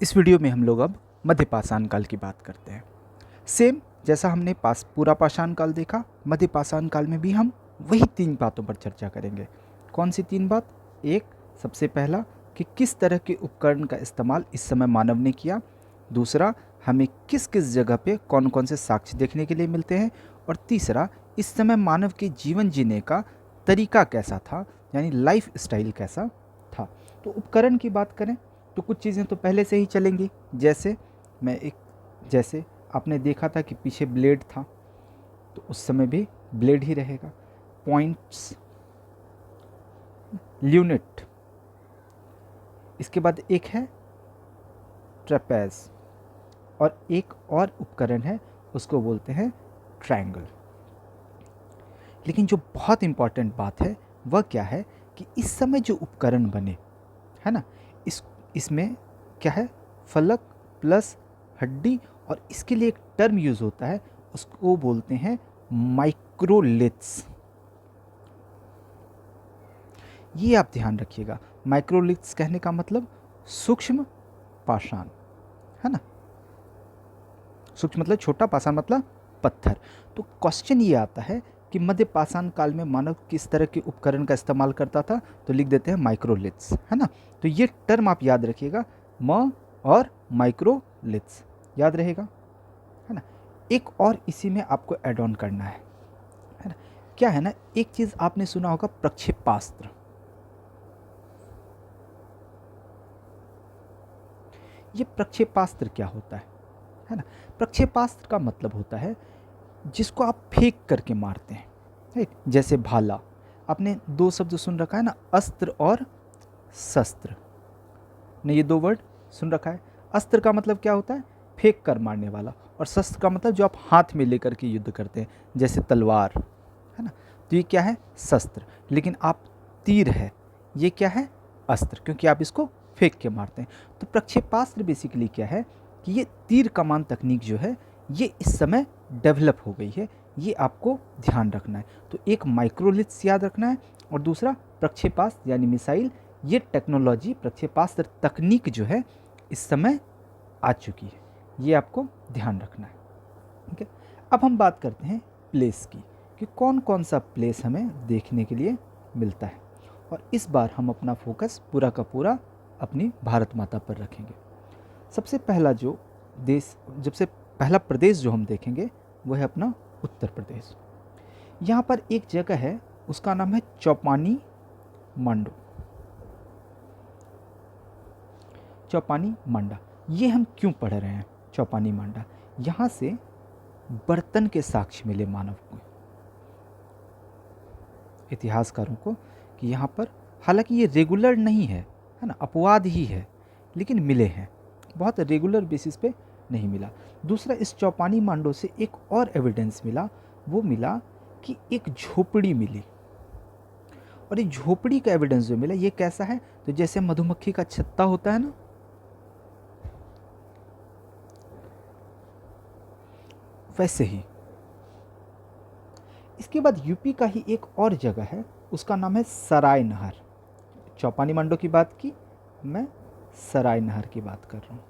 इस वीडियो में हम लोग अब मध्य पाषाण काल की बात करते हैं। सेम जैसा हमने पूरा पाषाण काल देखा, मध्य पाषाण काल में भी हम वही 3 बातों पर चर्चा करेंगे। कौन सी 3 बात? एक, सबसे पहला कि किस तरह के उपकरण का इस्तेमाल इस समय मानव ने किया। दूसरा, हमें किस किस जगह पे कौन कौन से साक्ष्य देखने के लिए मिलते हैं। और तीसरा, इस समय मानव के जीवन जीने का तरीका कैसा था, यानी लाइफ स्टाइल कैसा था। तो उपकरण की बात करें तो कुछ चीज़ें तो पहले से ही चलेंगी। जैसे आपने देखा था कि पीछे ब्लेड था, तो उस समय भी ब्लेड ही रहेगा। पॉइंट्स, ल्यूनेट, इसके बाद एक है ट्रेपेज, और एक और उपकरण है, उसको बोलते हैं ट्रायंगल। लेकिन जो बहुत इंपॉर्टेंट बात है वह क्या है कि इस समय जो उपकरण बने, है ना, इसमें क्या है, फलक प्लस हड्डी, और इसके लिए एक टर्म यूज होता है, उसको बोलते हैं माइक्रोलिथ्स। ये आप ध्यान रखिएगा, माइक्रोलिथ्स कहने का मतलब सूक्ष्म पाषाण, है ना। सूक्ष्म मतलब छोटा, पाषाण मतलब पत्थर। तो क्वेश्चन ये आता है कि मध्य पाषाण काल में मानव किस तरह के उपकरण का इस्तेमाल करता था, तो लिख देते हैं माइक्रोलिथ्स, है ना। तो ये टर्म आप याद रखिएगा, म और माइक्रोलिथ्स याद रहेगा, है ना। एक और इसी में आपको ऐड ऑन करना है ना। क्या है ना, एक चीज आपने सुना होगा, प्रक्षेपास्त्र। ये प्रक्षेपास्त्र क्या होता है ना। प्रक्षेपास्त्र का मतलब होता है जिसको आप फेंक करके मारते हैं, राइट। जैसे भाला, आपने 2 शब्द सुन रखा है ना, अस्त्र और शस्त्र ने, ये 2 वर्ड सुन रखा है। अस्त्र का मतलब क्या होता है, फेंक कर मारने वाला, और शस्त्र का मतलब जो आप हाथ में लेकर के युद्ध करते हैं, जैसे तलवार, है ना। तो ये क्या है, शस्त्र। लेकिन आप तीर है, ये क्या है, अस्त्र, क्योंकि आप इसको फेंक के मारते हैं। तो प्रक्षेपास्त्र बेसिकली क्या है कि ये तीर कमान तकनीक जो है ये इस समय डेवलप हो गई है, ये आपको ध्यान रखना है। तो एक माइक्रोलिथ्स याद रखना है, और दूसरा प्रक्षेपास्त्र यानी मिसाइल। ये टेक्नोलॉजी, प्रक्षेपास्त्र तकनीक जो है इस समय आ चुकी है, ये आपको ध्यान रखना है, ठीक है। अब हम बात करते हैं प्लेस की, कि कौन कौन सा प्लेस हमें देखने के लिए मिलता है। और इस बार हम अपना फोकस पूरा का पूरा अपनी भारत माता पर रखेंगे। सबसे पहला प्रदेश जो हम देखेंगे वह है अपना उत्तर प्रदेश। यहाँ पर एक जगह है, उसका नाम है चौपानी मांडो। चौपानी मांडा, ये हम क्यों पढ़ रहे हैं चौपानी मांडा? यहाँ से बर्तन के साक्ष्य मिले मानव को, इतिहासकारों को, कि यहाँ पर, हालांकि ये रेगुलर नहीं है ना, अपवाद ही है, लेकिन मिले हैं, बहुत रेगुलर बेसिस पे नहीं मिला। दूसरा, इस चौपानी मांडो से एक और एविडेंस मिला, वो मिला कि एक झोपड़ी मिली। और ये झोपड़ी का एविडेंस जो मिला, ये कैसा है, तो जैसे मधुमक्खी का छत्ता होता है ना, वैसे ही। इसके बाद यूपी का ही एक और जगह है, उसका नाम है सराय नहर। चौपानी मांडो की बात की, मैं सराय नहर की बात कर रहा हूँ।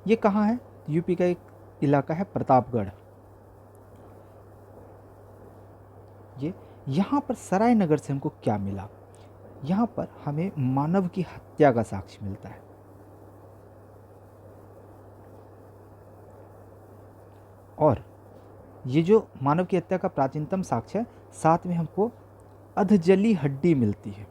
ये कहाँ है? यूपी का एक इलाका है प्रतापगढ़। ये यहाँ पर सराय नगर से हमको क्या मिला? यहाँ पर हमें मानव की हत्या का साक्ष्य मिलता है। और ये जो मानव की हत्या का प्राचीनतम साक्ष्य है, साथ में हमको अधजली हड्डी मिलती है।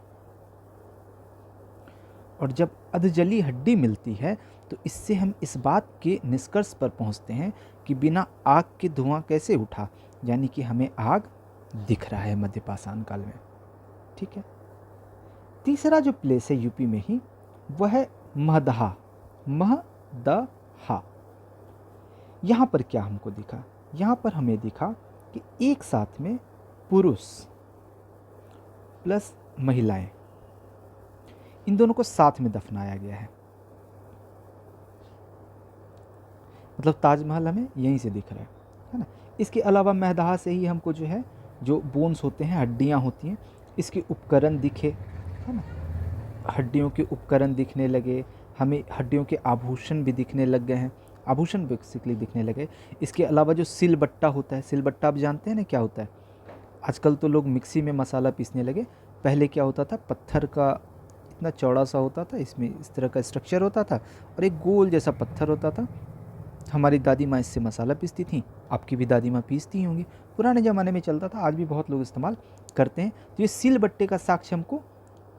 और जब अधजली हड्डी मिलती है तो इससे हम इस बात के निष्कर्ष पर पहुंचते हैं कि बिना आग के धुआं कैसे उठा, यानी कि हमें आग दिख रहा है मध्य पाषाण काल में, ठीक है। तीसरा जो प्लेस है यूपी में ही, वह है महदहा। महदहा, यहाँ पर क्या हमको दिखा? यहाँ पर हमें दिखा कि एक साथ में पुरुष प्लस महिलाएं, इन दोनों को साथ में दफनाया गया है। मतलब ताजमहल हमें यहीं से दिख रहा है ना। इसके अलावा महदहा से ही हमको जो है, जो बोन्स होते हैं, हड्डियां होती हैं, इसके उपकरण दिखे, है ना। हड्डियों के उपकरण दिखने लगे, हमें हड्डियों के आभूषण भी दिखने लग गए हैं, आभूषण बेसिकली दिखने लगे। इसके अलावा जो सिलबट्टा होता है, सिलबट्टा आप जानते हैं ना क्या होता है? आजकल तो लोग मिक्सी में मसाला पीसने लगे, पहले क्या होता था, पत्थर का इतना चौड़ा सा होता था, इसमें इस तरह का स्ट्रक्चर होता था और एक गोल जैसा पत्थर होता था। हमारी दादी माँ इससे मसाला पीसती थी, आपकी भी दादी माँ पीसती होंगी, पुराने ज़माने में चलता था, आज भी बहुत लोग इस्तेमाल करते हैं। तो ये सिलबट्टे का साक्ष्य हमको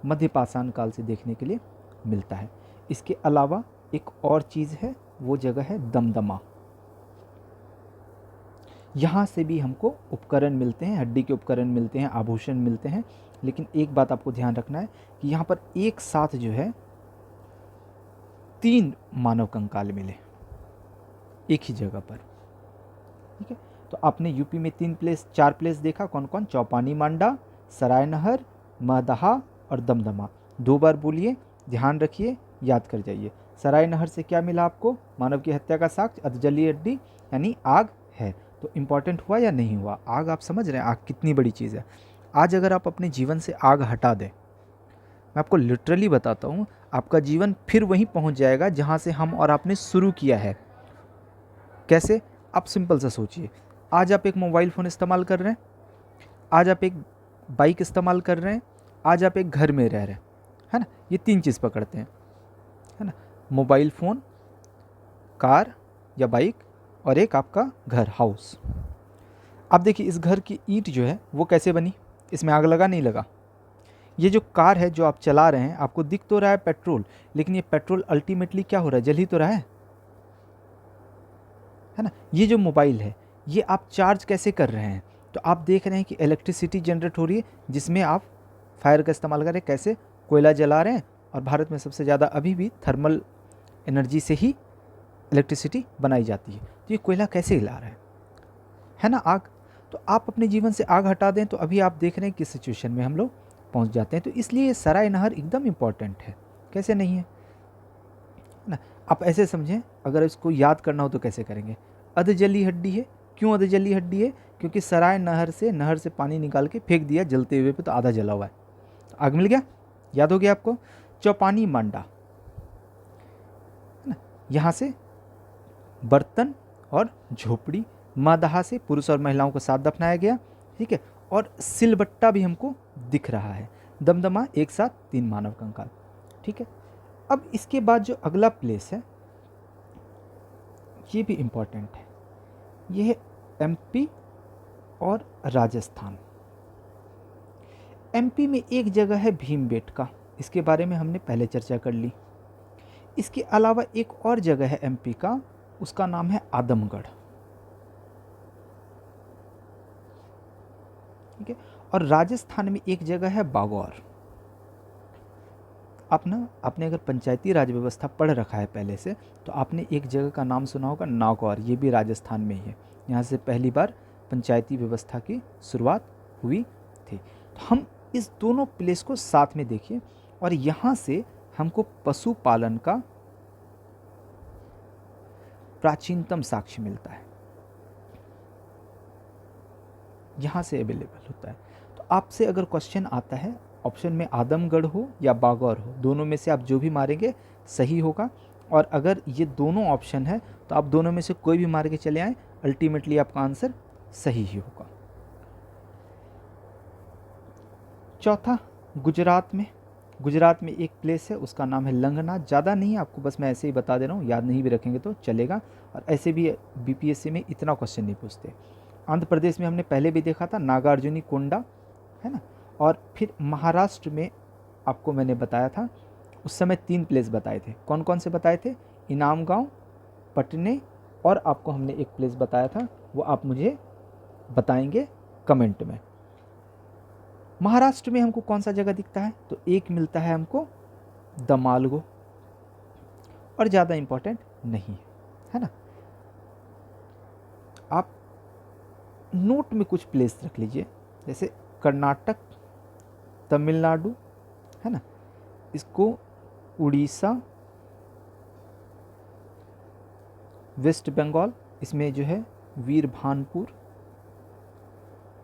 मध्य पाषाण काल से देखने के लिए मिलता है। इसके अलावा एक और चीज़ है, वो जगह है दमदमा। यहाँ से भी हमको उपकरण मिलते हैं, हड्डी के उपकरण मिलते हैं, आभूषण मिलते हैं। लेकिन एक बात आपको ध्यान रखना है कि यहाँ पर एक साथ जो है 3 मानव कंकाल मिले एक ही जगह पर। ठीक है, तो आपने यूपी में 4 प्लेस देखा, कौन कौन? चौपानी मांडा, सरायनहर, महदहा और दमदमा। 2 बार बोलिए, ध्यान रखिए, याद कर जाइए। सरायनहर से क्या मिला आपको? मानव की हत्या का साक्ष्य, अधजली हड्डी यानी आग है। तो इम्पॉर्टेंट हुआ या नहीं हुआ? आग, आप समझ रहे हैं आग कितनी बड़ी चीज़ है। आज अगर आप अपने जीवन से आग हटा दें, मैं आपको लिटरली बताता हूँ, आपका जीवन फिर वहीं पहुँच जाएगा जहाँ से हम और आपने शुरू किया है। कैसे? आप सिंपल सा सोचिए, आज आप एक मोबाइल फ़ोन इस्तेमाल कर रहे हैं, आज आप एक बाइक इस्तेमाल कर रहे हैं, आज आप एक घर में रह रहे हैं, है ना? ये 3 चीज़ पकड़ते हैं, है ना? मोबाइल फ़ोन, कार या बाइक और एक आपका घर, हाउस। अब देखिए इस घर की ईंट जो है वो कैसे बनी? इसमें आग लगा नहीं लगा। ये जो कार है जो आप चला रहे हैं, आपको दिख तो रहा है पेट्रोल, लेकिन ये पेट्रोल अल्टीमेटली क्या हो रहा है? जल ही तो रहा है ना? ये जो मोबाइल है, ये आप चार्ज कैसे कर रहे हैं? तो आप देख रहे हैं कि इलेक्ट्रिसिटी जनरेट हो रही है, जिसमें आप फायर का इस्तेमाल कर रहे हैं। कैसे? कोयला जला रहे हैं, और भारत में सबसे ज़्यादा अभी भी थर्मल एनर्जी से ही इलेक्ट्रिसिटी बनाई जाती है। तो ये कोयला कैसे हिला रहा है ना, आग। तो आप अपने जीवन से आग हटा दें तो अभी आप देख रहे हैं किस सिचुएशन में हम लोग पहुंच जाते हैं। तो इसलिए ये सराय नहर एकदम इम्पॉर्टेंट है, कैसे नहीं है ना? आप ऐसे समझें, अगर इसको याद करना हो तो कैसे करेंगे? अधजली हड्डी है। क्यों अधजली हड्डी है? क्योंकि सराय नहर से पानी निकाल के फेंक दिया जलते हुए पे, तो आधा जला हुआ है, तो आग मिल गया। याद हो गया आपको? चौपानी मांडा, है ना? यहाँ से बर्तन और झोपड़ी, मादहा से पुरुष और महिलाओं को साथ दफनाया गया। ठीक है, और सिलबट्टा भी हमको दिख रहा है। दमदमा, एक साथ 3 मानव कंकाल। ठीक है, अब इसके बाद जो अगला प्लेस है ये भी इम्पॉर्टेंट है, ये है एमपी और राजस्थान। एमपी में एक जगह है भीमबेटका, इसके बारे में हमने पहले चर्चा कर ली। इसके अलावा एक और जगह है एमपी का, उसका नाम है आदमगढ़। ठीक है, और राजस्थान में एक जगह है बागौर। आपने अगर पंचायती राज व्यवस्था पढ़ रखा है पहले से, तो आपने एक जगह का नाम सुना होगा, नागौर। ये भी राजस्थान में ही है, यहाँ से पहली बार पंचायती व्यवस्था की शुरुआत हुई थी। तो हम इस दोनों प्लेस को साथ में देखिए, और यहाँ से हमको पशुपालन का प्राचीनतम साक्ष्य मिलता है, यहाँ से अवेलेबल होता है। तो आपसे अगर क्वेश्चन आता है, ऑप्शन में आदमगढ़ हो या बागौर हो, दोनों में से आप जो भी मारेंगे सही होगा। और अगर ये दोनों ऑप्शन है तो आप दोनों में से कोई भी मार के चले आएँ, अल्टीमेटली आपका आंसर सही ही होगा। चौथा, गुजरात में एक प्लेस है, उसका नाम है लंगनाथ। ज़्यादा नहीं, आपको बस मैं ऐसे ही बता दे रहा हूँ, याद नहीं भी रखेंगे तो चलेगा। और ऐसे भी बीपीएससी में इतना क्वेश्चन नहीं पूछते। आंध्र प्रदेश में हमने पहले भी देखा था, नागार्जुनी कोंडा, है ना। और फिर महाराष्ट्र में आपको मैंने बताया था, उस समय 3 प्लेस बताए थे। कौन कौन से बताए थे? इनाम गाँव, पटने, और आपको हमने एक प्लेस बताया था, वो आप मुझे बताएंगे कमेंट में। महाराष्ट्र में हमको कौन सा जगह दिखता है? तो एक मिलता है हमको दमालगो, और ज़्यादा इम्पोर्टेंट नहीं है ना। आप नोट में कुछ प्लेस रख लीजिए, जैसे कर्नाटक, तमिलनाडु, है ना, इसको उड़ीसा, वेस्ट बंगाल, इसमें जो है वीरभानपुर,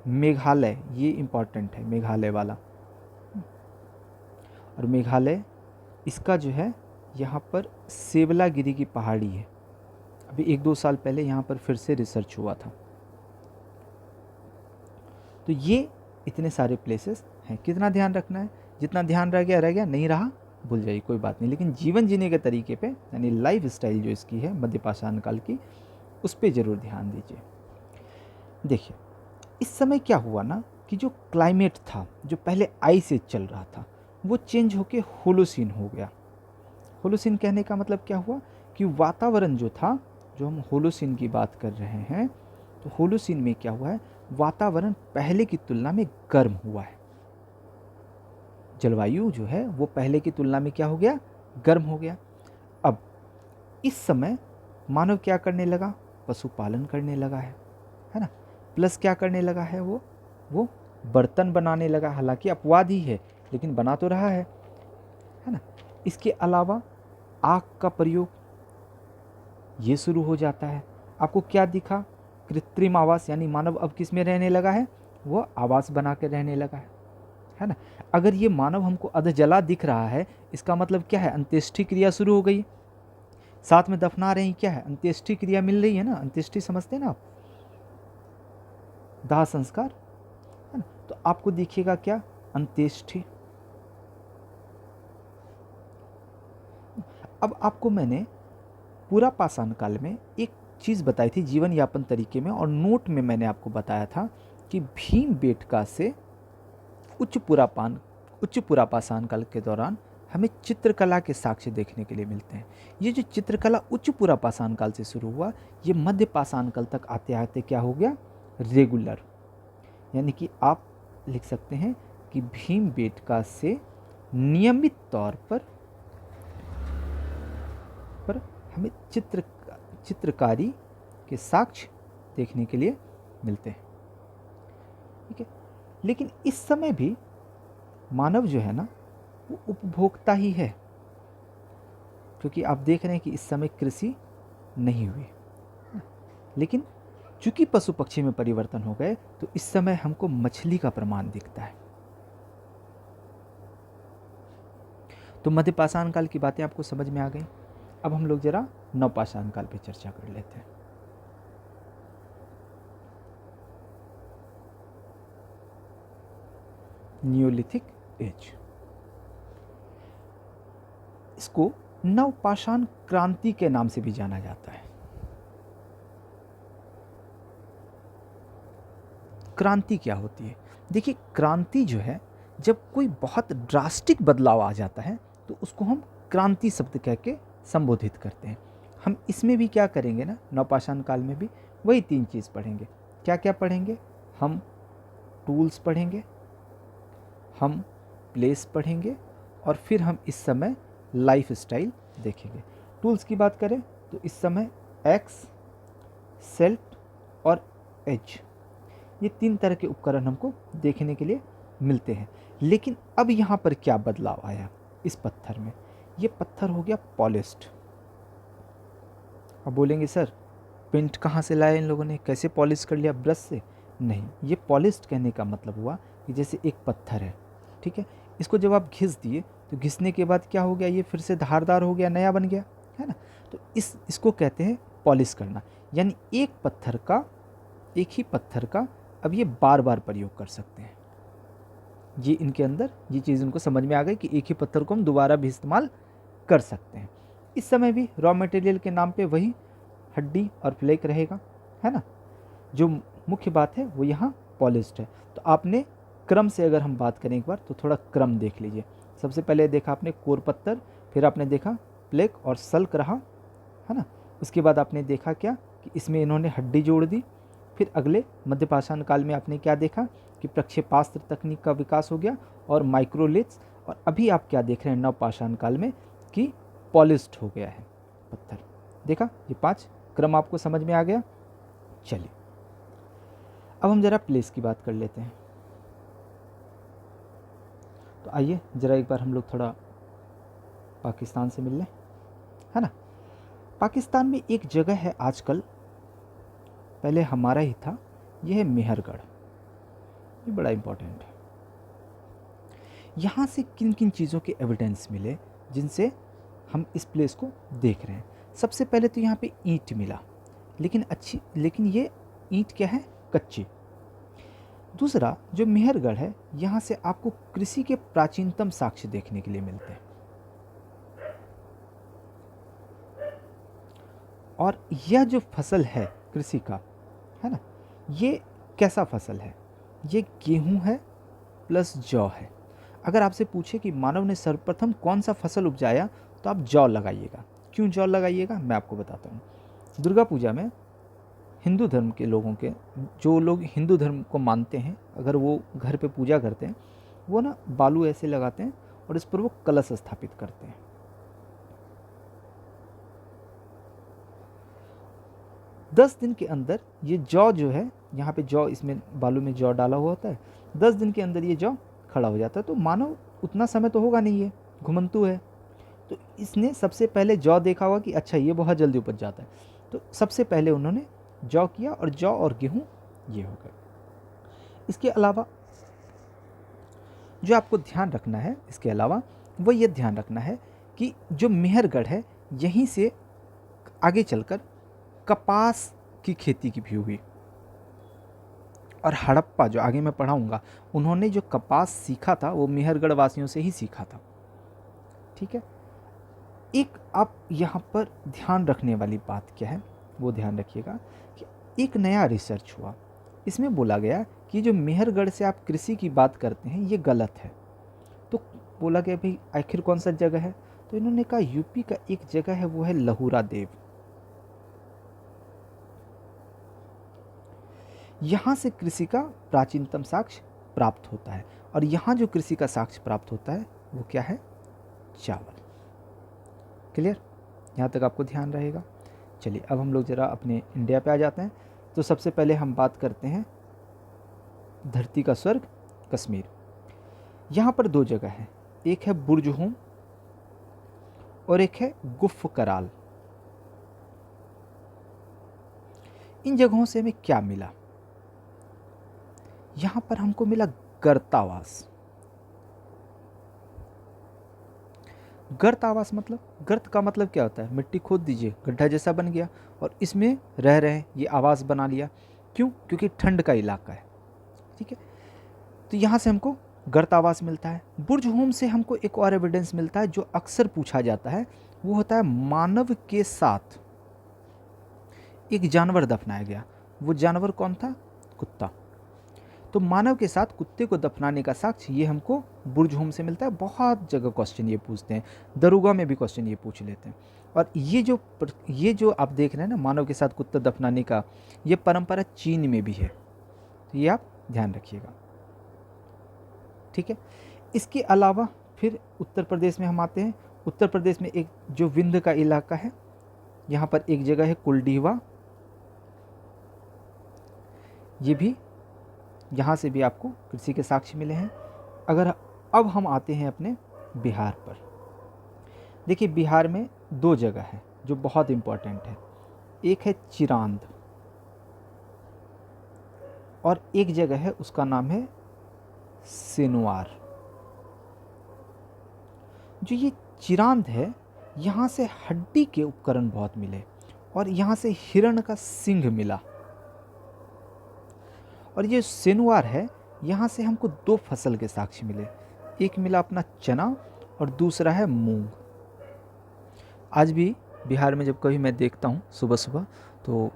मेघालय, ये इम्पॉर्टेंट है मेघालय वाला, और मेघालय इसका जो है यहाँ पर सेवलागिरी की पहाड़ी है। अभी 1-2 साल पहले यहाँ पर फिर से रिसर्च हुआ था। तो ये इतने सारे प्लेसेस हैं। कितना ध्यान रखना है? जितना ध्यान रह गया, नहीं रहा भूल जाइए, कोई बात नहीं। लेकिन जीवन जीने के तरीके पे, यानी लाइफ स्टाइल जो इसकी है मध्यपाषाण काल की, उस पर ज़रूर ध्यान दीजिए। देखिए, इस समय क्या हुआ ना कि जो क्लाइमेट था, जो पहले आइस एज चल रहा था, वो चेंज होके होलोसीन हो गया। होलोसीन कहने का मतलब क्या हुआ कि वातावरण जो था, जो हम होलोसीन की बात कर रहे हैं, तो होलोसीन में क्या हुआ है, वातावरण पहले की तुलना में गर्म हुआ है। जलवायु जो है वो पहले की तुलना में क्या हो गया, गर्म हो गया। अब इस समय मानव क्या करने लगा, पशुपालन करने लगा है ना। प्लस क्या करने लगा है, वो बर्तन बनाने लगा। हालांकि अपवाद ही है, लेकिन बना तो रहा है ना। इसके अलावा आग का प्रयोग ये शुरू हो जाता है। आपको क्या दिखा, कृत्रिम आवास, यानी मानव अब किस में रहने लगा है, वो आवास बना के रहने लगा है ना। अगर ये मानव हमको अधजला दिख रहा है, इसका मतलब क्या है, अंत्येष्टि क्रिया शुरू हो गई। साथ में दफना रहे हैं, क्या है, अंत्येष्टि क्रिया मिल रही है ना। अंत्येष्टि समझते हैं ना आप, दाह संस्कार, है ना। तो आपको दिखेगा क्या, अंत्येष्टि। अब आपको मैंने पूरा पाषाण काल में एक चीज़ बताई थी जीवन यापन तरीके में, और नोट में मैंने आपको बताया था कि भीमबेटका से उच्च पूरा पाषाण काल के दौरान हमें चित्रकला के साक्ष्य देखने के लिए मिलते हैं। ये जो चित्रकला उच्च पूरा पाषाण काल से शुरू हुआ, ये मध्य पाषाण काल तक आते आते क्या हो गया, रेगुलर। यानी कि आप लिख सकते हैं कि भीमबेटका से नियमित तौर पर हमें चित्रकारी के साक्ष्य देखने के लिए मिलते हैं। ठीक है, लेकिन इस समय भी मानव जो है ना, वो उपभोक्ता ही है, क्योंकि आप देख रहे हैं कि इस समय कृषि नहीं हुई। लेकिन चूंकि पशु पक्षी में परिवर्तन हो गए, तो इस समय हमको मछली का प्रमाण दिखता है। तो मध्य पाषाण काल की बातें आपको समझ में आ गई। अब हम लोग जरा नवपाषाण काल पे चर्चा कर लेते हैं। न्यूलिथिक एज, इसको नवपाषाण क्रांति के नाम से भी जाना जाता है। क्रांति क्या होती है? देखिए, क्रांति जो है, जब कोई बहुत ड्रास्टिक बदलाव आ जाता है, तो उसको हम क्रांति शब्द कह के संबोधित करते हैं। हम इसमें भी क्या करेंगे ना, नवपाषाण काल में भी वही 3 चीज़ पढ़ेंगे। क्या क्या पढ़ेंगे? हम टूल्स पढ़ेंगे, हम प्लेस पढ़ेंगे, और फिर हम इस समय लाइफ स्टाइल देखेंगे। टूल्स की बात करें तो इस समय एक्स, सेल्ट और एज, ये 3 तरह के उपकरण हमको देखने के लिए मिलते हैं। लेकिन अब यहाँ पर क्या बदलाव आया इस पत्थर में? ये पत्थर हो गया पॉलिश्ड। अब बोलेंगे सर, पेंट कहाँ से लाए इन लोगों ने, कैसे पॉलिश कर लिया, ब्रश से? नहीं, ये पॉलिश्ड कहने का मतलब हुआ कि जैसे एक पत्थर है, ठीक है, इसको जब आप घिस दिए, तो घिसने के बाद क्या हो गया, ये फिर से धारदार हो गया, नया बन गया, है ना। तो इसको कहते हैं पॉलिश करना। यानी एक ही पत्थर का अब ये बार बार प्रयोग कर सकते हैं। ये इनके अंदर ये चीज़ उनको समझ में आ गई कि एक ही पत्थर को हम दोबारा भी इस्तेमाल कर सकते हैं। इस समय भी रॉ मटेरियल के नाम पे वही हड्डी और फ्लेक रहेगा, है ना। जो मुख्य बात है वो यहाँ पॉलिश्ड है। तो आपने क्रम से अगर हम बात करें एक बार, तो थोड़ा क्रम देख लीजिए। सबसे पहले देखा आपने कोर पत्थर, फिर आपने देखा प्लेक और सल्क रहा, है ना। उसके बाद आपने देखा क्या कि इसमें इन्होंने हड्डी जोड़ दी। फिर अगले मध्यपाषाण काल में आपने क्या देखा कि प्रक्षेपास्त्र तकनीक का विकास हो गया और माइक्रोलिथ्स, और अभी आप क्या देख रहे हैं नवपाषाण काल में कि पॉलिश्ड हो गया है पत्थर। देखा, ये 5 क्रम आपको समझ में आ गया। चलिए, अब हम जरा प्लेस की बात कर लेते हैं। तो आइए जरा एक बार हम लोग थोड़ा पाकिस्तान से मिल लें, है ना। पाकिस्तान में एक जगह है आजकल, पहले हमारा ही था, यह है मेहरगढ़। ये बड़ा इंपॉर्टेंट है। यहाँ से किन किन चीज़ों के एविडेंस मिले, जिनसे हम इस प्लेस को देख रहे हैं। सबसे पहले तो यहाँ पे ईंट मिला, लेकिन ये ईंट क्या है, कच्ची। दूसरा जो मेहरगढ़ है, यहाँ से आपको कृषि के प्राचीनतम साक्ष्य देखने के लिए मिलते हैं। और यह जो फसल है कृषि का, है ना, ये कैसा फसल है, ये गेहूं है प्लस जौ है। अगर आपसे पूछे कि मानव ने सर्वप्रथम कौन सा फसल उपजाया, तो आप जौ लगाइएगा। क्यों जौ लगाइएगा, मैं आपको बताता हूँ। दुर्गा पूजा में हिंदू धर्म के लोगों के, जो लोग हिंदू धर्म को मानते हैं, अगर वो घर पे पूजा करते हैं, वो ना बालू ऐसे लगाते हैं और इस पर वो कलश स्थापित करते हैं। 10 दिन के अंदर ये जौ जो है, यहाँ पे जौ, इसमें बालू में जौ डाला हुआ होता है, 10 दिन के अंदर ये जौ खड़ा हो जाता है। तो मानव उतना समय तो होगा नहीं, ये घुमंतु है, तो इसने सबसे पहले जौ देखा होगा कि अच्छा ये बहुत जल्दी उपज जाता है, तो सबसे पहले उन्होंने जौ किया, और जौ और गेहूं ये हो गए। इसके अलावा जो आपको ध्यान रखना है, इसके अलावा वो ये ध्यान रखना है कि जो मेहरगढ़ है, यहीं से आगे चलकर कपास की खेती की भी हुई। और हड़प्पा, जो आगे मैं पढ़ाऊंगा, उन्होंने जो कपास सीखा था वो मेहरगढ़ वासियों से ही सीखा था। ठीक है। एक आप यहाँ पर ध्यान रखने वाली बात क्या है, वो ध्यान रखिएगा कि एक नया रिसर्च हुआ, इसमें बोला गया कि जो मेहरगढ़ से आप कृषि की बात करते हैं ये गलत है। तो बोला गया भाई आखिर कौन सा जगह है, तो इन्होंने कहा यूपी का एक जगह है, वो है लहुरा देव। यहाँ से कृषि का प्राचीनतम साक्ष्य प्राप्त होता है, और यहाँ जो कृषि का साक्ष्य प्राप्त होता है वो क्या है, चावल। क्लियर, यहाँ तक आपको ध्यान रहेगा। चलिए अब हम लोग ज़रा अपने इंडिया पे आ जाते हैं। तो सबसे पहले हम बात करते हैं धरती का स्वर्ग कश्मीर। यहाँ पर 2 जगह है, एक है बुर्जहोम और एक है गुफ कराल। इन जगहों से हमें क्या मिला, यहाँ पर हमको मिला गर्तावास। गर्त आवास मतलब, गर्त का मतलब क्या होता है, मिट्टी खोद दीजिए, गड्ढा जैसा बन गया और इसमें रह रहे हैं, ये आवास बना लिया। क्यों, क्योंकि ठंड का इलाका है। ठीक है, तो यहाँ से हमको गर्त आवास मिलता है। बुर्ज होम से हमको एक और एविडेंस मिलता है जो अक्सर पूछा जाता है, वो होता है मानव के साथ एक जानवर दफनाया गया। वो जानवर कौन था, कुत्ता। तो मानव के साथ कुत्ते को दफनाने का साक्ष्य ये हमको बुर्ज होम से मिलता है। बहुत जगह क्वेश्चन ये पूछते हैं, दरोगा में भी क्वेश्चन ये पूछ लेते हैं। और ये जो आप देख रहे हैं ना, मानव के साथ कुत्ता दफनाने का, ये परंपरा चीन में भी है, तो ये आप ध्यान रखिएगा। ठीक है, इसके अलावा फिर उत्तर प्रदेश में हम आते हैं। उत्तर प्रदेश में एक जो विंध्य का इलाका है, यहाँ पर एक जगह है कुलडीवा, ये भी, यहाँ से भी आपको कृषि के साक्ष्य मिले हैं। अगर अब हम आते हैं अपने बिहार पर, देखिए बिहार में 2 जगह है जो बहुत इम्पोर्टेंट है, एक है चिरांद और एक जगह है उसका नाम है सिनवार। जो ये चिरांद है, यहाँ से हड्डी के उपकरण बहुत मिले और यहाँ से हिरण का सिंह मिला। और ये सिनवार है, यहाँ से हमको 2 फसल के साक्ष्य मिले, एक मिला अपना चना और दूसरा है मूंग। आज भी बिहार में जब कभी मैं देखता हूँ सुबह सुबह, तो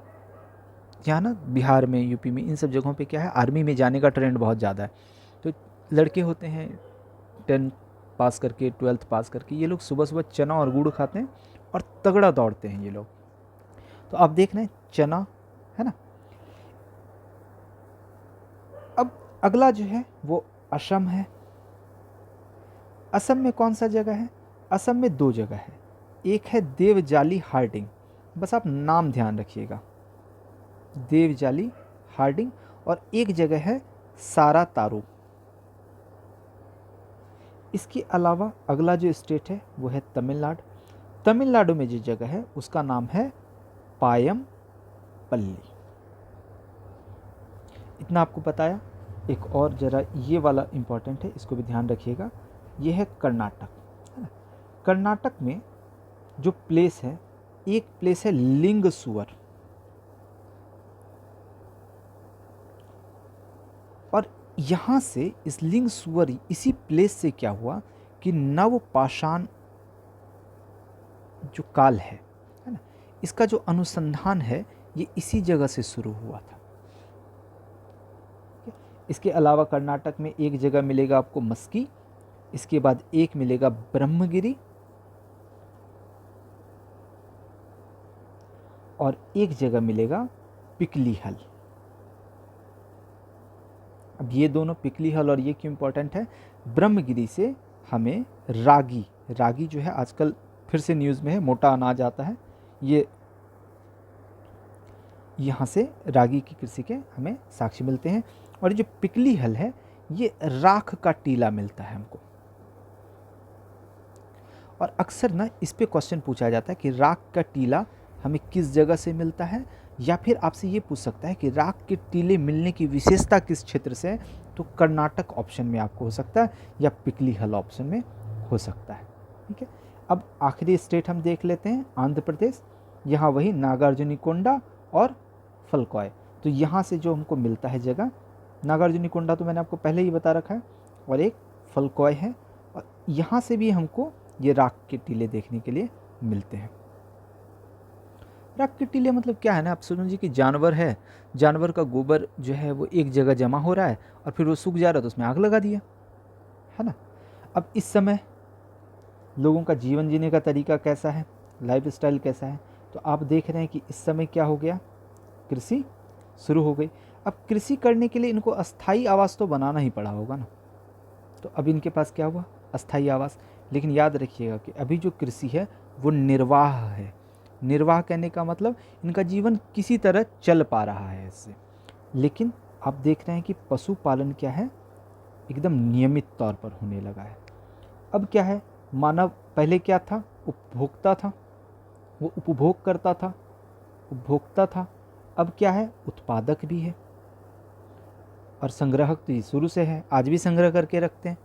यहाँ ना बिहार में, यूपी में, इन सब जगहों पे क्या है, आर्मी में जाने का ट्रेंड बहुत ज़्यादा है। तो लड़के होते हैं 10 पास करके, 12th पास करके, ये लोग सुबह सुबह चना और गुड़ खाते हैं और तगड़ा दौड़ते हैं ये लोग। तो आप देख रहे हैं चना, है ना। अब अगला जो है वो असम है। असम में कौन सा जगह है, असम में 2 जगह है, एक है देवजाली हार्डिंग, बस आप नाम ध्यान रखिएगा, देवजाली हार्डिंग, और एक जगह है सारा तारू। इसके अलावा अगला जो स्टेट है वो है तमिलनाडु। तमिलनाडु में जो जगह है उसका नाम है पायम पल्ली। इतना आपको बताया। एक और ज़रा ये वाला इम्पॉर्टेंट है, इसको भी ध्यान रखिएगा, ये है कर्नाटक, है ना। कर्नाटक में जो प्लेस है, एक प्लेस है लिंगसूर, और यहाँ से इस लिंगसूर, इसी प्लेस से क्या हुआ कि नवपाषाण जो काल है ना, इसका जो अनुसंधान है ये इसी जगह से शुरू हुआ था। इसके अलावा कर्नाटक में एक जगह मिलेगा आपको मस्की, इसके बाद एक मिलेगा ब्रह्मगिरी, और एक जगह मिलेगा पिकलीहल। अब ये दोनों पिकलीहल और ये क्यों इंपॉर्टेंट है? ब्रह्मगिरी से हमें रागी, रागी जो है आजकल फिर से न्यूज़ में है, मोटा अनाज आता है, ये यहाँ से रागी की कृषि के हमें साक्ष्य मिलते हैं। और जो पिकलीहल है ये राख का टीला मिलता है हमको। और अक्सर ना इस पे क्वेश्चन पूछा जाता है कि राख का टीला हमें किस जगह से मिलता है, या फिर आपसे ये पूछ सकता है कि राख के टीले मिलने की विशेषता किस क्षेत्र से है। तो कर्नाटक ऑप्शन में आपको हो सकता है, या पिकलीहल ऑप्शन में हो सकता है। ठीक है, अब आखिरी स्टेट हम देख लेते हैं, आंध्र प्रदेश। यहाँ वही नागार्जुनीकोंडा और फलकॉय। तो यहाँ से जो हमको मिलता है जगह, नागार्जुनीकोंडा तो मैंने आपको पहले ही बता रखा है, और एक फलकॉय है, और यहाँ से भी हमको ये राख के टीले देखने के लिए मिलते हैं। राख के टीले मतलब क्या है ना, आप समझिए कि जानवर है, जानवर का गोबर जो है वो एक जगह जमा हो रहा है और फिर वो सूख जा रहा है तो उसमें आग लगा दिया, है ना। अब इस समय लोगों का जीवन जीने का तरीका कैसा है, लाइफ स्टाइल कैसा है, तो आप देख रहे हैं कि इस समय क्या हो गया, कृषि शुरू हो गई। अब कृषि करने के लिए इनको अस्थाई आवास तो बनाना ही पड़ा होगा ना, तो अब इनके पास क्या हुआ, अस्थाई आवास। लेकिन याद रखिएगा कि अभी जो कृषि है वो निर्वाह है। निर्वाह कहने का मतलब इनका जीवन किसी तरह चल पा रहा है इससे। लेकिन आप देख रहे हैं कि पशुपालन क्या है, एकदम नियमित तौर पर होने लगा है। अब क्या है, मानव पहले क्या था, उपभोक्ता था, वो उपभोग करता था, उपभोक्ता था। अब क्या है, उत्पादक भी है, और संग्राहक तो ये शुरू से है, आज भी संग्रह करके रखते हैं।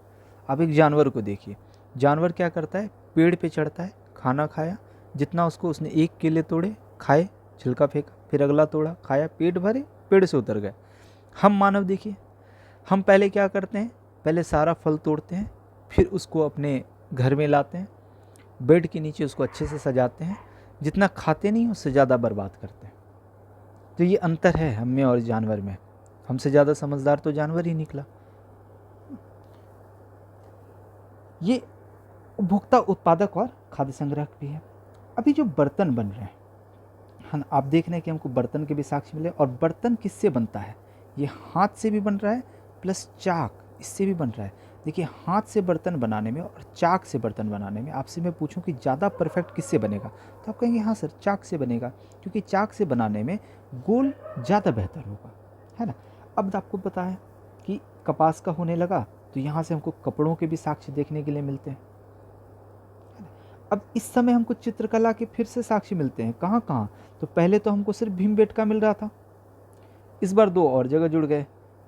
अब एक जानवर को देखिए, जानवर क्या करता है, पेड़ पे चढ़ता है, खाना खाया, जितना उसको उसने एक केले तोड़े, खाए, छिलका फेंका, फिर अगला तोड़ा, खाया, पेट भरे, पेड़ से उतर गए। हम मानव देखिए, हम पहले क्या करते हैं, पहले सारा फल तोड़ते हैं, फिर उसको अपने घर में लाते हैं, बेड के नीचे उसको अच्छे से सजाते हैं, जितना खाते नहीं उससे ज़्यादा बर्बाद करते हैं। तो ये अंतर है हम में और जानवर में, हमसे ज़्यादा समझदार तो जानवर ही निकला। ये उपभोक्ता, उत्पादक और खाद्य संग्राहक भी है। अभी जो बर्तन बन रहे हैं, हम आप देख रहे हैं कि हमको बर्तन के भी साक्ष्य मिले। और बर्तन किससे बनता है, ये हाथ से भी बन रहा है प्लस चाक इससे भी बन रहा है। देखिए, हाथ से बर्तन बनाने में और चाक से बर्तन बनाने में आपसे मैं पूछूं कि ज़्यादा परफेक्ट किससे बनेगा, तो आप कहेंगे हाँ सर चाक से बनेगा, क्योंकि चाक से बनाने में गोल ज़्यादा बेहतर होगा, है ना। अब आपको पता है कि कपास का होने लगा, तो यहाँ से हमको कपड़ों के भी साक्ष्य देखने के लिए मिलते हैं। अब इस समय हमको चित्रकला के फिर से साक्ष्य मिलते हैं, कहाँ कहाँ, तो पहले तो हमको सिर्फ भीमबेटका मिल रहा था, इस बार दो और जगह जुड़ गए।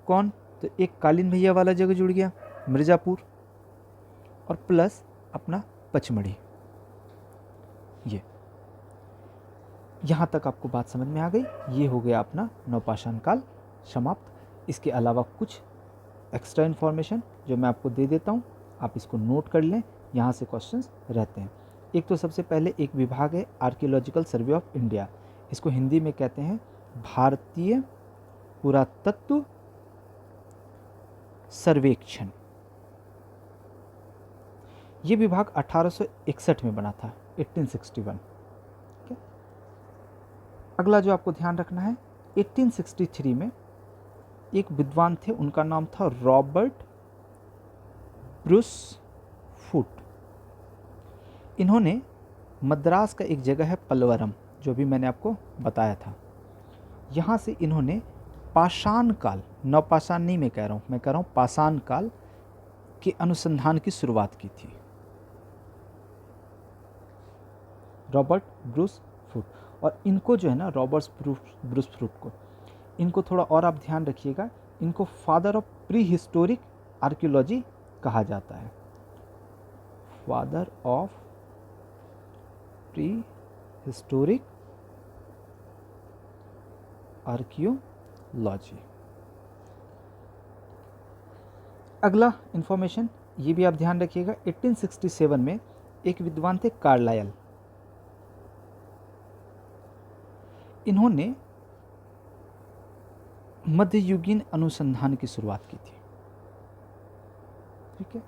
कौन, तो एक कालीन भैया वाला जगह जुड़ गया, मिर्ज़ापुर, और प्लस अपना पचमढ़ी। ये यहाँ तक आपको बात समझ में आ गई। ये हो गया अपना नवपाषाण काल समाप्त। इसके अलावा कुछ एक्स्ट्रा इन्फॉर्मेशन जो मैं आपको दे देता हूँ, आप इसको नोट कर लें, यहाँ से क्वेश्चंस रहते हैं। एक तो सबसे पहले एक विभाग है आर्कियोलॉजिकल सर्वे ऑफ इंडिया, इसको हिंदी में कहते हैं भारतीय पुरातत्व सर्वेक्षण। ये विभाग 1861 में बना था, 1861। अगला जो आपको ध्यान रखना है, 1863 में एक विद्वान थे, उनका नाम था रॉबर्ट ब्रूस फूट। इन्होंने मद्रास का एक जगह है पलवरम, जो भी मैंने आपको बताया था, यहाँ से इन्होंने पाषाण काल, नवपाषाण नहीं मैं कह रहा हूँ, मैं कह रहा हूँ पाषाण काल के अनुसंधान की शुरुआत की थी, रॉबर्ट ब्रूस फूट। और इनको जो है ना, रॉबर्ट ब्रूस फूट को, इनको थोड़ा और आप ध्यान रखिएगा, इनको father of pre historic archaeology कहा जाता है, father of pre historic archaeology. अगला इंफॉर्मेशन, ये भी आप ध्यान रखिएगा, 1867 में एक विद्वान थे कार्लायल। इन्होंने मध्ययुगीन अनुसंधान की शुरुआत की थी। ठीक है,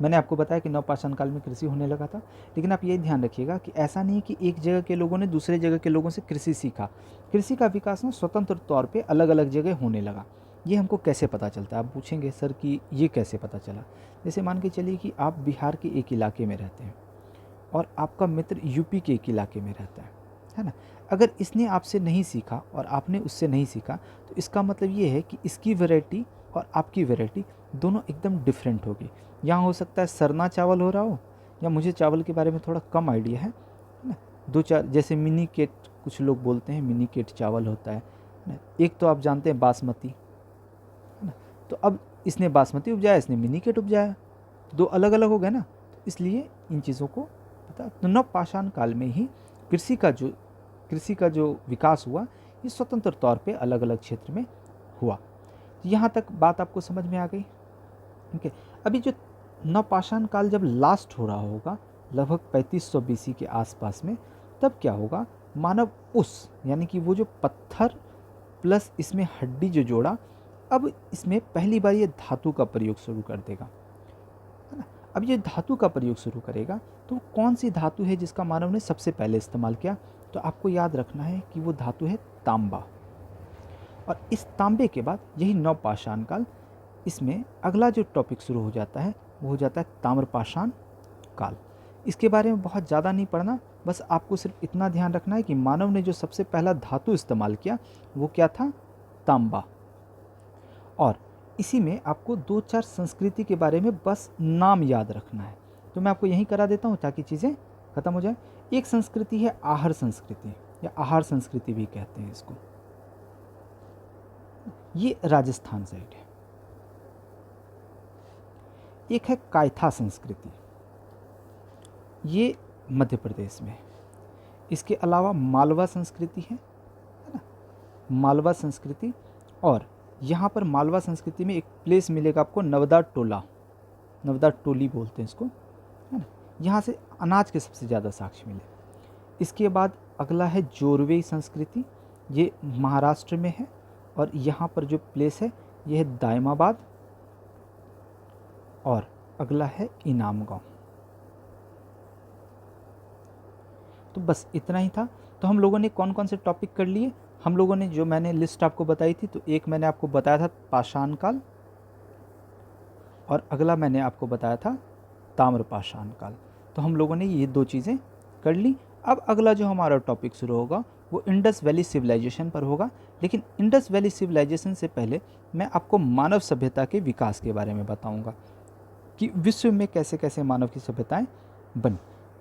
मैंने आपको बताया कि नवपाषाण काल में कृषि होने लगा था, लेकिन आप ये ध्यान रखिएगा कि ऐसा नहीं कि एक जगह के लोगों ने दूसरे जगह के लोगों से कृषि सीखा। कृषि का विकास ना स्वतंत्र तौर पे अलग अलग जगह होने लगा। ये हमको कैसे पता चलता है? आप पूछेंगे सर कि ये कैसे पता चला? जैसे मान के चलिए कि आप बिहार के एक इलाके में रहते हैं और आपका मित्र यूपी के एक इलाके में रहता है ना। अगर इसने आपसे नहीं सीखा और आपने उससे नहीं सीखा, तो इसका मतलब ये है कि इसकी वैरायटी और आपकी वैरायटी दोनों एकदम डिफरेंट होगी। यहाँ हो सकता है सरना चावल हो रहा हो, या मुझे चावल के बारे में थोड़ा कम आइडिया है ना। दो चार जैसे मिनी केट, कुछ लोग बोलते हैं मिनी केट चावल होता है ना। एक तो आप जानते हैं बासमती, है ना। तो अब इसने बासमती उपजाया, इसने मिनी केट उपजाया, दो अलग अलग हो गए ना। तो इसलिए इन चीज़ों को पता। तो नवपाषाण काल में ही कृषि का जो विकास हुआ, ये स्वतंत्र तौर पे अलग अलग क्षेत्र में हुआ। यहाँ तक बात आपको समझ में आ गई। ठीक है, अभी जो नवपाषाण काल जब लास्ट हो रहा होगा लगभग 3500 BC के आसपास में, तब क्या होगा, मानव यानी कि वो जो पत्थर प्लस इसमें हड्डी जो जोड़ा, अब इसमें पहली बार ये धातु का प्रयोग शुरू कर देगा, है ना। अब ये धातु का प्रयोग शुरू करेगा, तो कौन सी धातु है जिसका मानव ने सबसे पहले इस्तेमाल किया? तो आपको याद रखना है कि वो धातु है तांबा। और इस तांबे के बाद यही नवपाषाण काल, इसमें अगला जो टॉपिक शुरू हो जाता है वो हो जाता है ताम्रपाषाण काल। इसके बारे में बहुत ज़्यादा नहीं पढ़ना, बस आपको सिर्फ इतना ध्यान रखना है कि मानव ने जो सबसे पहला धातु इस्तेमाल किया वो क्या था? तांबा। और इसी में आपको 2-4 संस्कृति के बारे में बस नाम याद रखना है। तो मैं आपको यहीं करा देता हूँ ताकि चीज़ें खत्म हो जाए। एक संस्कृति है आहर संस्कृति, या आहार संस्कृति भी कहते हैं इसको। ये राजस्थान साइड है। एक है कायथा संस्कृति, ये मध्य प्रदेश में है। इसके अलावा मालवा संस्कृति है ना, मालवा संस्कृति। और यहाँ पर मालवा संस्कृति में एक प्लेस मिलेगा आपको, नवदा टोला, नवदा टोली बोलते हैं इसको, है ना। यहाँ से अनाज के सबसे ज़्यादा साक्ष्य मिले। इसके बाद अगला है जोरवे संस्कृति, ये महाराष्ट्र में है। और यहाँ पर जो प्लेस है ये है दायमाबाद। और अगला है इनाम गांव। तो बस इतना ही था। तो हम लोगों ने कौन कौन से टॉपिक कर लिए? हम लोगों ने, जो मैंने लिस्ट आपको बताई थी, तो एक मैंने आपको बताया था पाषाण काल, और अगला मैंने आपको बताया था ताम्रपाषाण काल। तो हम लोगों ने ये 2 चीज़ें कर ली। अब अगला जो हमारा टॉपिक शुरू होगा वो इंडस वैली सिविलाइजेशन पर होगा। लेकिन इंडस वैली सिविलाइजेशन से पहले मैं आपको मानव सभ्यता के विकास के बारे में बताऊंगा कि विश्व में कैसे कैसे मानव की सभ्यताएं बनी।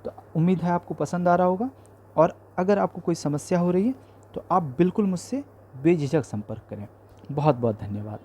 तो उम्मीद है आपको पसंद आ रहा होगा। और अगर आपको कोई समस्या हो रही है तो आप बिल्कुल मुझसे बेझिझक संपर्क करें। बहुत बहुत धन्यवाद।